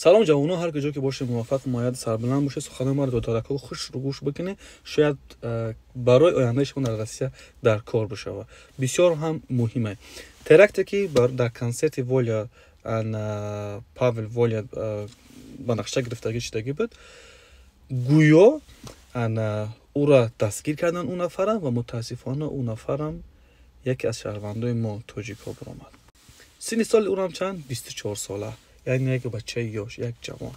سلام جوانو، هر کجا که باشه موفق و مایه سربلند باشه. سخن ما رو دو ترکه و خوش رو گوش بکنه، شاید برای آینده شما در روسیه در کار بشه و بسیار هم مهمه. ترکتی که در کنسرت ولیا پاول ولیا با نقشه گرفتگی شدگی بود، گویا او را دستگیر کردن اون نفرم و متاسفانه اون نفرم یکی از شهروندای ما تاجیکا برآمد. سن سال او هم چند 24 ساله، یعنی یک بچه یاش، یک جوان.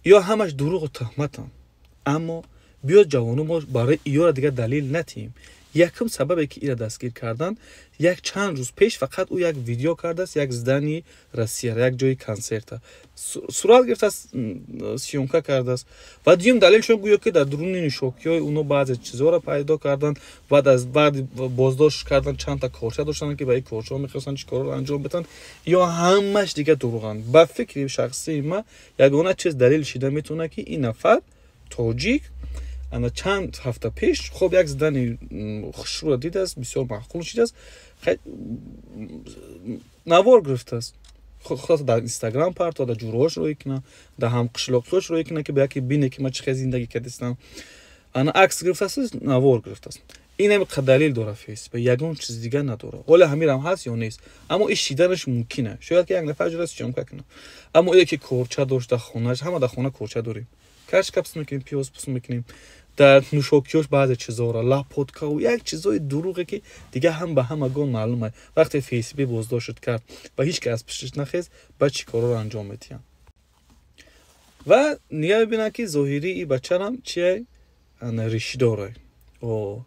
یا همش دروغ و تهمتن. اما بیا جوانو ما برای اینا دیگه دلیل نتیم. یکم سببی که اینا دستگیر کردن، یک چند روز پیش فقط او یک ویدیو کرده است، یک زدنی روسیه، یک جای کنسرت صورت گرفته است، سیونکا کرده است و دیگه دلیلشون گویا که در درون این شوکیای اونو بعضی چیزا را پیدا کردن و بعد بازداشت کردن، چند تا کارچه داشتن که برای کارچه‌ها می‌خواستن چیکار رو انجام بدن، یا همش دیگه دروغن. با فکر شخصی ما یگانه چیز دلیل شده میتونه که این نفر تاجیک انا چند هفته پیش خب یک زدن خشوع دیده است، بسیار معقول شده است، نوار گرفته است، خود در اینستاگرام پارت در جوروش روی کنه، در هم قشلاقش روی کنه که به یکی بینه که من چه زندگی کردم، انا عکس گرفته است، نوار گرفته است. این هم دلیل داره فیس به یگان چیز دیگه نداره. ولی همین هم هست یا نیست، اما این شیدنش ممکنه، شاید که یک نفر جلوش جمع کنه. اما یکی کورچه داشت در خونهش، همه در خونه کورچه داریم، کاش کپس میکنیم، پیاز پس میکنیم، در نوشاکیوش بعضی چیزا را لاپودکا و یک چیزای دروغه که دیگه هم به هم گون معلومه. وقتی فیسبی بازداشت کرد و هیچ که از پیشش نخیز، بعد چی کارا رو انجام میدین و نگاه ببینن که ظاهری این بچه هم چیه، ریش داره و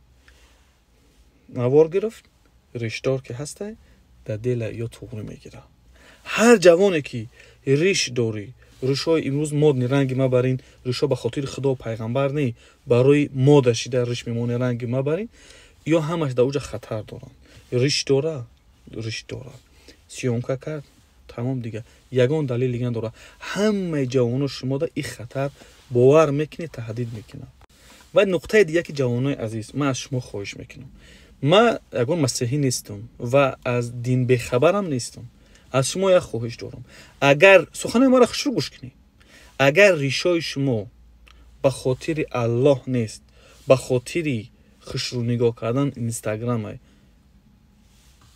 نوار گرفت. ریش دار که هسته در دل یا توغری میگیره. هر جوانی که ریش داری، ریشای امروز مد رنگ ما برین، ریشا به خاطر خدا و پیغمبر نی، برای مودشی در ریش میمونه رنگ ما برین، یا همش در اوج خطر دارن. ریش داره سیونکا کرد، تمام دیگه. یگان دلیل دیگه داره، همه جوانو شما در این خطر باور میکنی، تهدید میکنه. و نقطه دیگه که جوانای عزیز، من از شما خواهش میکنم، من یگان مسیحی نیستم و از دین بخبرم نیستم، از شما یک خواهش دارم، اگر سخن ما را خوش گوش کنی، اگر ریشای شما به خاطر الله نیست، به خاطر خوش رو نگاه کردن اینستاگرام،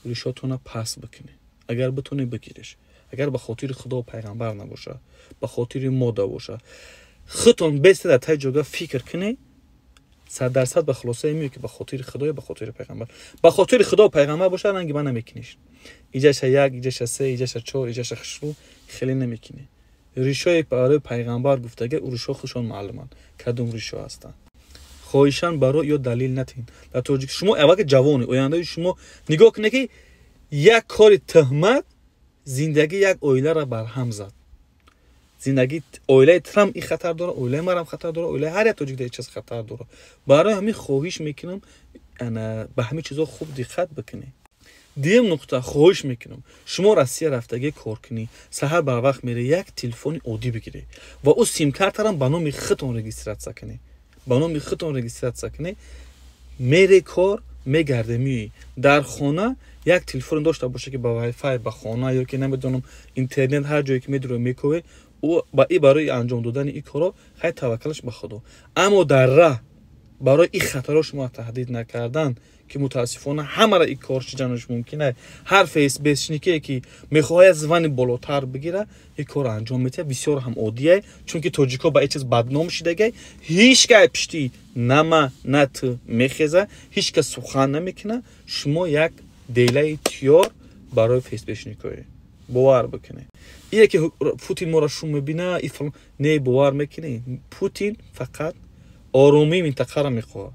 ریشاتون پس بکنی. اگر بتونی بگیریش، اگر به خاطر خدا و پیغمبر نباشه، به خاطر مودا باشه، خودتون بیست در تای جگه فکر کنی، 100% به خلاصه میگه که به خاطر خدا یا به خاطر پیغمبر. به خاطر خدا و پیغمبر باشه رنگ من نمیکنیش. ایجاش یک، ایجاش سه، ایجاش چهار، ایجاش خشرو خیلی نمیکنی. ریشای برای پیغمبر گفتگه او ریشا خودشون معلومن کدوم ریشا هستن. خواهشان برای یا دلیل نتین. در توجیه شما اول جوانی آینده شما نگاه کنه که یک کار تهمت زندگی یک عائله را برهم زد. زندگی عائله ترام این خطر داره، عائله مرام خطر داره، عائله هر یک توجیه چیز خطر داره. برای همین خواهش میکنم انا به همین چیزا خوب دقت بکنی. دیم نقطه خواهش میکنم شما روسیه رفتگی کار کنی، سحر بر وقت میره یک تلفن عادی بگیری و او سیم کارت هم به نام خودتون رجیسترات کنی، به نام خودتون رجیسترات کنی، میره کار میگرده می در خانه یک تلفن داشته باشه که با وای فای به خانه یا که نمیدونم اینترنت هر جایی که میدونه میکوه او با این برای انجام دادن این کارا خیلی توکلش به خدا. اما در راه برای این خطرها شما تهدید نکردن که متاسفانه همه را این کار چیزانش ممکنه. هر فیس بیسنیکی که میخواد از زبان بالاتر بگیره این کار انجام میده، بسیار هم عادیه، چون که تاجیکا با این چیز بدنام شدگی، هیچ که پشتی نما نت میخزه، هیچ که سخن نمیکنه. شما یک دیلی تیار برای فیس بیسنیکی باور بکنه. اینه که پوتین ما را شو میبینه این نه باور میکنه. پوتین فقط آرومی منطقه را میخواد.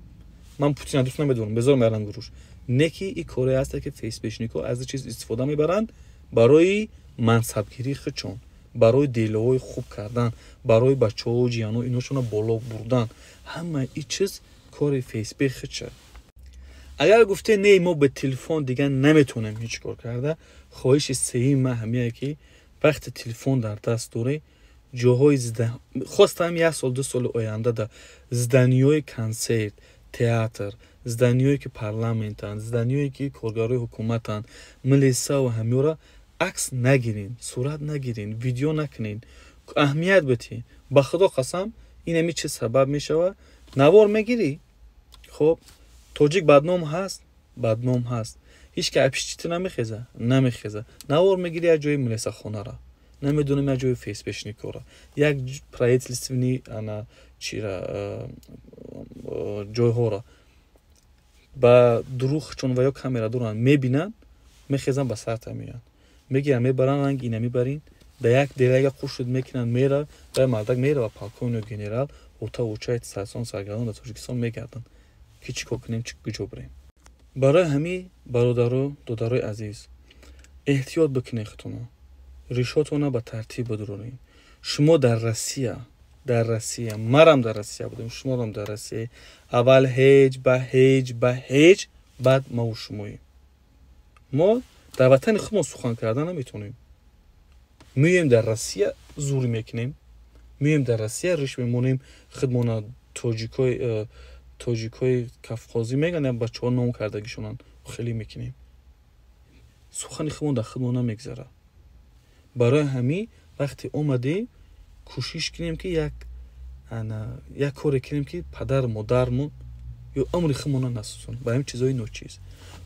من پوتین دوست نمیدونم، بذار میرن گروش نکی این کاره هست که فیس بیشنیکو از چیز استفاده میبرند برای منصبگیری خودشون، برای دیلوهای خوب کردن، برای بچه‌ها و جیانو ایناشون بالا بردن. همه این چیز کار فیس بی خودشه. اگر گفته نه ما به تلفن دیگه نمیتونیم هیچ کار کرده، خواهش صحیح من همیه که وقت تلفن در دست داره جاهای خواستم یک سال 2 سال آینده ده زدنیای کنسرت، تئاتر، زدنیایی که پارلمانتن، زدنیایی که کارگرای حکومتن، ملیسا و همیورا عکس نگیرین، صورت نگیرین، ویدیو نکنین. اهمیت بدی. با خدا قسم این همی چه سبب میشوه نوار میگیری. خب توجیک بدنام هست، بدنام هست، هیچ که اپیش چیت نمیخیزه نوار میگیری از جای ملیسا خونه را، نمیدونم از جای فیس بشنیکو را، یک پرایت لیستونی انا چی را جای ها را با دروخ چون و یا کامera دوران میبینن میخیزن با سرت میان میگیرن میبرن رنگ اینه میبرین در یک دیگه خوش شد میکنن میره در مردک میره و پاکون گنرال اوتا اوچای ساسون سرگردان در تاجیکستان میگردن که چی کنیم چی کجا بریم. برای همین برادرو دادرای عزیز احتیاط بکنید خودتون، ریشاتون با ترتیب بدرونین. شما در روسیه مرم در روسیه بودیم، شما هم در روسیه، اول هیچ به هیچ بعد ما و شماییم. ما در وطن خودمون سخن کردن نمیتونیم، میایم در روسیه زور میکنیم، میایم در روسیه ریش میمونیم. خودمون تاجیکای کافقازی میگن بچه‌ها نام کردگیشونن خیلی میکنیم، سخن خودمون در خودمون نمیگذره. برای همین وقتی اومدیم کوشش کنیم که یک کاری کنیم که پدر مادرمون یا امر خودمون نسوزونیم با همین چیزای نوچیز.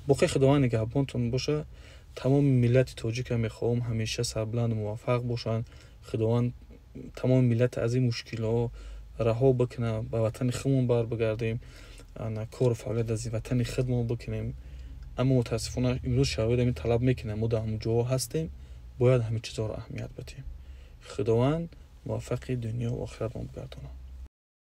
بخیر خداوند نگهبانتون باشه. تمام ملت تاجیک میخوام همیشه سربلند موفق باشن. خداوند تمام ملت از این مشکلات رها بکنه، به وطن خودمون بر بگردیم، کار فعالیت از وطن خودمون بکنیم. اما متاسفانه امروز شرایط همین طلب میکنه، ما در همون جا هستیم، باید همین چیزا رو اهمیت بدیم. خداوند موفق دنیا و آخرت ما بگردونه.